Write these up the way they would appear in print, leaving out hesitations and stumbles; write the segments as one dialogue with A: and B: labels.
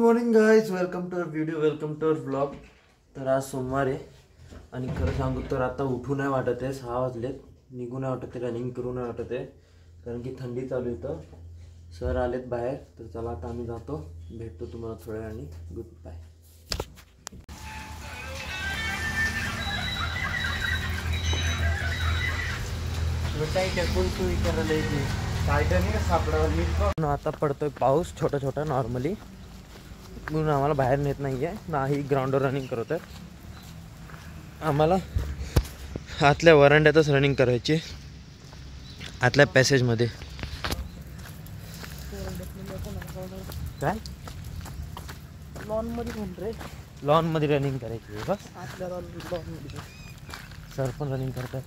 A: Morning guys, welcome to our video, welcome to our blog. तर आज सोमवार आहे आणि खरं सांगू तर आता उठू नाही वाटत आहे. 6 वाजलेत. निघू नाही वाटत आहे, रनिंग करू नाही वाटत आहे, कारण की थंडी चालू आहे. सर आलेत बाहेर, तर चला आता आम्ही जातो. भेटतो तुम्हाला थोड्या वेळाने. Good bye. आता पडतोय पाऊस छोटा छोटा नॉर्मली, म्हणून आम्हाला बाहेर नेत नाही आहे, नाही ग्राउंडवर रनिंग करत आहे. आम्हाला आतल्या वरांड्यातच रनिंग करायची, आतल्या पॅसेजमध्ये. काय लॉनमध्ये रनिंग करायची बस. सर पण रनिंग करतात.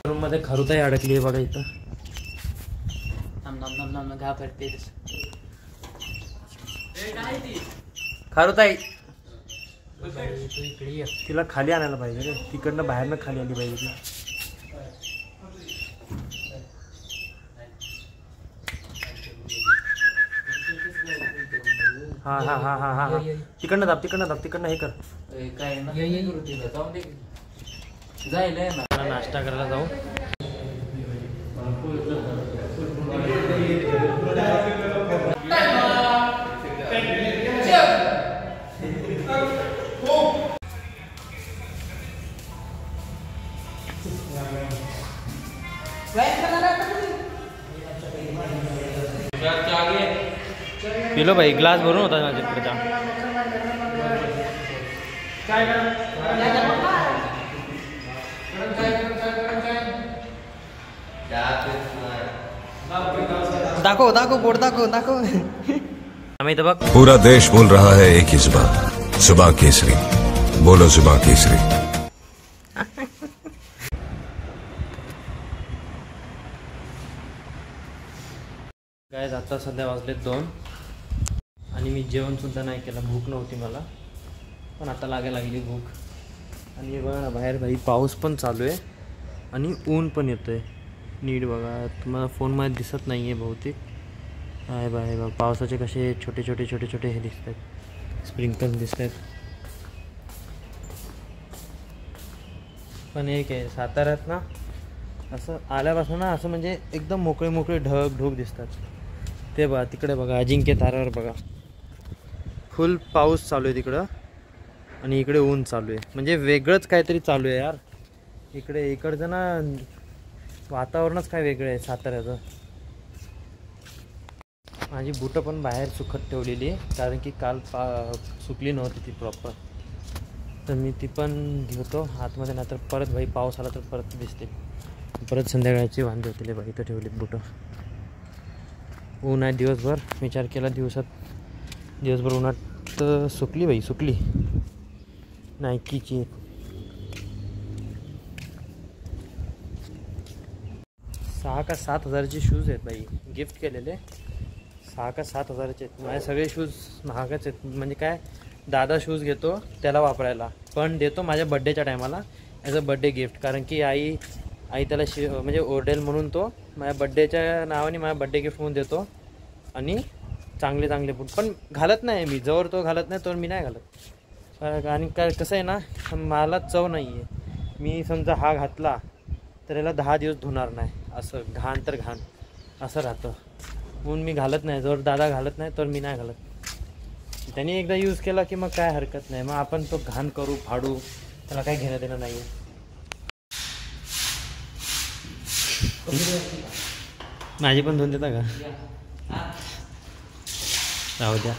A: रूम मध्ये खरुताई अडकली आहे बघा इथं. खरुताई तिला खाली आणायला पाहिजे रे, तिकडनं बाहेरनं खाली आली पाहिजे ती. हा हा हा हा हा तिकडनं दाब, तिकडनं हे कर. नाश्ता करायला जाऊ. पिलो भाई, ग्लास भरून होता माझ्याकडे. दाखव दाखव बोर्ड दाखव. आम्ही इथं बघ,
B: पूरा देश बोल रहा है एक ही जुबान, जुबान केसरी. बोलो जुबान केसरी.
A: काय आता सध्या वाजले 2 आणि मी जेवण सुद्धा नाही केलं. भूक नव्हती मला, पण आता लागली भूक. आणि हे बघा ना, बाहेर भाई पाऊस पण चालू आहे आणि ऊन पण येतोय. नीट बघा, तुम्हाला फोनमध्ये दिसत नाही आहे बहुतेक. आहे बघा पावसाचे कसे छोटे छोटे हे दिसत आहेत, स्प्रिंकल दिसत आहेत. पण एक आहे साताऱ्यात ना, असं आल्यापासून ना असं म्हणजे एकदम मोकळे ढग दिसतात. ते बघा तिकडे बघा, अजिंक्य तारावर बघा, फुल पाऊस चालू आहे तिकडं आणि इकडे ऊन चालू आहे. म्हणजे वेगळंच काहीतरी चालू आहे यार. इकडचं ना वातावरणच काय वेगळं आहे साताऱ्याचं. माझी बुटं पण बाहेर सुकत ठेवलेली आहे, कारण की काल सुकली नव्हती ती प्रॉपर. तर मी ती पण घेतो आतमध्ये, नाही तर परत भाई पाऊस आला तर परत दिसते. परत संध्याकाळची वांदे होतील बाई. इथं ठेवली बुटं. ऊन आहे दिवसभर. विचार केला दिवसभर उन्हात सुकली बाई, सुकली. नायकीची 6 का 7 हजाराचे शूज आहेत बाई, गिफ्ट केलेले. 6 का 7 हजाराचे आहेत. माझे सगळे शूज महागच आहेत. म्हणजे काय, दादा शूज घेतो त्याला वापरायला, पण देतो माझ्या बड्डेच्या टायमाला ॲज अ बड्डे गिफ्ट. कारण की आई त्याला म्हणजे ओरडेल म्हणून तो माझ्या बड्डेच्या नावाने माझ्या बड्डे गिफ्ट म्हणून देतो. आणि चांगले बूट पण घालत नाही मी. जवळ तो घालत नाही तर मी नाही घालत. आणि काय कसं आहे ना, मला चव नाही आहे. मी समजा हा घातला तर याला 10 दिवस धुणार नाही, असं घाण तर घाण असं राहतं. म्हणून मी घालत नाही. जर दादा घालत नाही तर मी नाही घालत. त्यांनी एकदा यूज केला की मग काय हरकत नाही. मग आपण तो घाण करू, फाडू, त्याला काही घेणं देणं नाही आहे. माझी पण धुवून देता का? राहू द्या.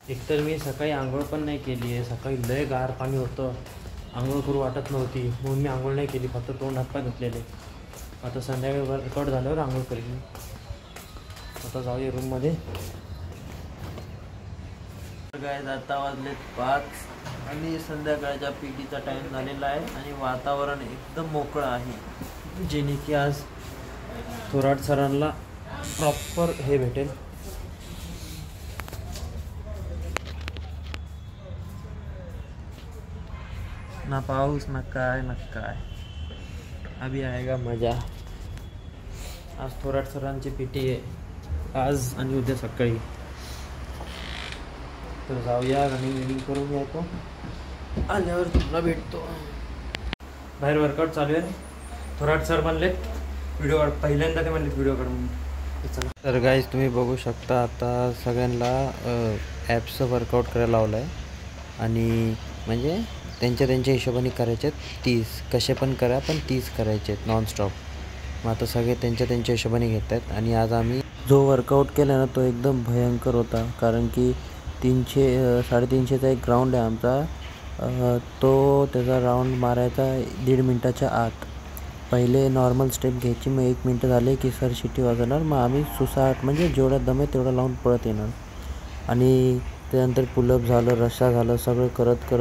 A: एकतर मी सकाळी आंघोळ पण नाही केली आहे. सकाळी लय गार पाणी होतं, आंघोळ करू वाटत नव्हती, म्हणून मी आंघोळ नाही केली. फक्त तोंड हातपाय धुतलेले. आता संध्याकाळी वर्कआउट झाल्यावर आंघोळ करेल मी. आता जाऊया रूममध्ये. काय आता वाजलेत 5 आणि संध्याकाळच्या पीटीचा टाईम झालेला आहे. आणि वातावरण एकदम मोकळं आहे, जेणे की आज थोराट सरांना प्रॉपर हे भेटेल. ना पाऊस ना काय. अभी आएगा मजा. आज थोराट सरांची पीटी आहे आज आणि उद्या सकाळी. तर जाऊया, रनिंग करून येतो. आल्यावर तुम्हाला भेटतो. बाहेर वर्कआउट चालू आहे. थोराट सर म्हणलेत व्हिडिओ काढ. पहिल्यांदा ते म्हणलेत व्हिडिओ काढ म्हणून. चला. तर गाईज तुम्ही बघू शकता आता सगळ्यांना ॲप्सचं वर्कआउट करायला लावलं आहे. आणि म्हणजे त्यांच्या हिशोबाने करायचे आहेत 30. कसे पण करा, पण 30 करायचे आहेत नॉनस्टॉप. मग आता सगळे त्यांच्या हिशोबाने घेत आहेत. आणि आज आम्ही जो वर्कआउट केला ना तो एकदम भयंकर होता. कारण की 300-350चा एक ग्राउंड आहे आमचा. तो त्याचा राऊंड मारायचा 1.5 मिनटाच्या आत. पहिले नॉर्मल स्टेप घ्यायची, मग 1 मिनटं झाले की सर शिट्टी वाजवणार. मग आम्ही सुसाट म्हणजे जेवढा दम आहे तेवढा लावून पळत येणार. आणि त्यानंतर पुलअप झालं, रस्सा झालं, सगळं करत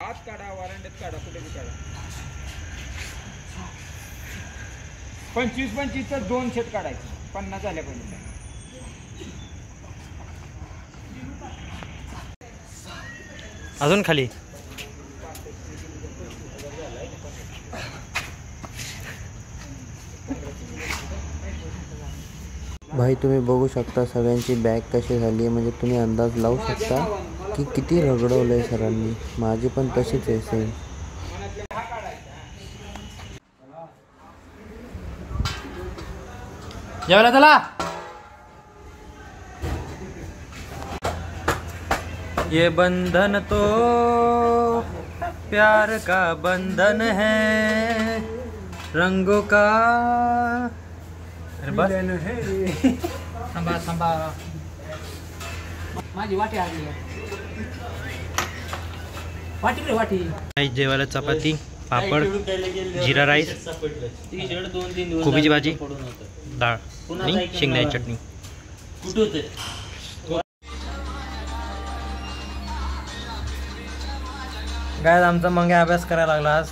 C: आत काढा, वारांड्यात काढा, कुठे बी काढा. 25-25चा 2 सेट काढायचे. 50 झाल्या पाहिजे.
A: अजून खाली. भाई तुम्ही बघू शकता सगळ्यांची बॅग कशी झाली आहे. म्हणजे तुम्ही अंदाज लावू शकता की किती रगडवलं आहे सरांनी. माझी पण तशीच आहे सेम. जेवायला चला. ये बंधन तो प्यार का बंधन है, रंगों का मिलन है. थांबा. माझी वाटी आली आहे. वाटी जेवायला चपाती, पापड, जिरा राईस, कोबीची भाजी, डाळ आणि शेंगदाण्याची चटणी. काय आमचा मंग्या अभ्यास करायला लागला आज.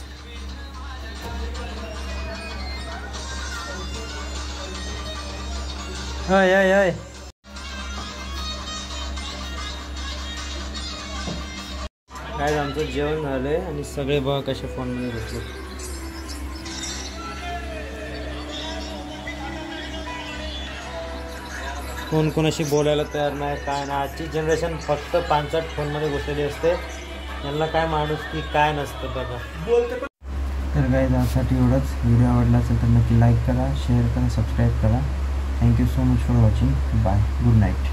A: हय काय आमचं जेवण झालंय आणि सगळे बघा कसे फोनमध्ये बसले. कोण कोणाशी बोलायला तयार नाही, काय नाही. आजची जनरेशन फक्त 5-8 फोनमध्ये बसलेली असते. यांना काय माणूस की काय नसतं बघा. तर काय त्यासाठी एवढंच. व्हिडिओ आवडला असेल तर नक्की लाईक करा, शेअर करा, सबस्क्राईब करा. Thank you so much for watching. Bye. Good night.